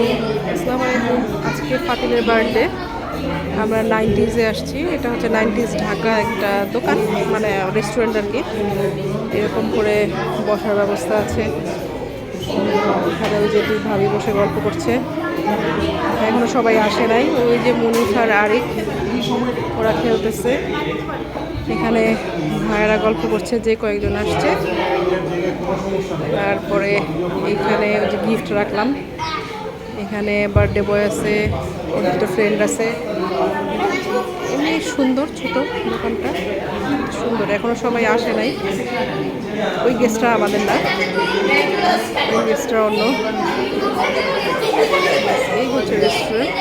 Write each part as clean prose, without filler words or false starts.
আসসালামু আলাইকুম। আজকে ফাতিলের বার্থডে। আমরা 90s-এ আসছি। এটা হচ্ছে 90s ঢাকা একটা দোকান, মানে রেস্টুরেন্ট আর কি। এরকম করে বসার ব্যবস্থা আছে। এখানে ওই যে দুই ভাবি বসে গল্প করছে। এখনো সবাই আসে নাই। ওই যে মুনিফ আর আরিক, ওরা খেলতেছে। এখানে ভাইয়েরা গল্প করছে, যে কয়েকজন আসছে। তারপরে এইখানে ওই যে গিফট রাখলাম। এখানে বার্থডে বয় আছে, ওর দুটো ফ্রেন্ড আছে। এমনি সুন্দর ছোট দোকানটা, সুন্দর। এখনো সবাই আসে নাই। ওই গেস্টটা আমাদের না, ওই গেস্টটা অন্য। এই হচ্ছে রেস্টুরেন্ট।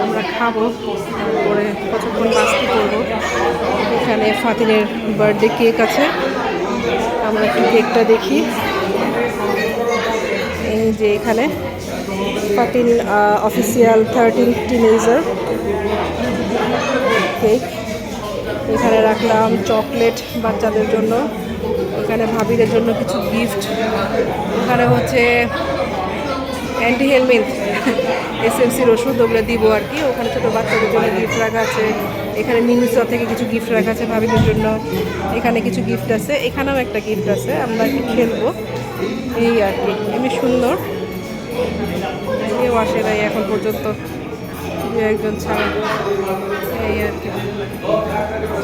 আমরা খাবো, তারপরে কতক্ষণ মাস্তি করবো। এখানে ফাতিলের বার্থডে কেক আছে, আমরা একটু কেকটা দেখি। এই যে এখানে ফাতিল অফিসিয়াল 13 টিনেজার কেক। এখানে রাখলাম চকলেট বাচ্চাদের জন্য, এখানে ভাবিদের জন্য কিছু গিফট। এখানে হচ্ছে অ্যান্টি হেলমেট এসএমসির ওষুধ, ওগুলো দিব আর কি। ওখানে ছোটো বাচ্চাদের জন্য গিফট রাখা আছে। এখানে মিনিসা থেকে কিছু গিফট রাখা আছে ভাবিদের জন্য। এখানে কিছু গিফট আছে, এখানেও একটা গিফট আছে। আমরা একটু খেলবো এই আর কি। এমনি সুন্দর। কেউ আসে নাই এখন পর্যন্ত, দু একজন ছাড়া, এই আর কি।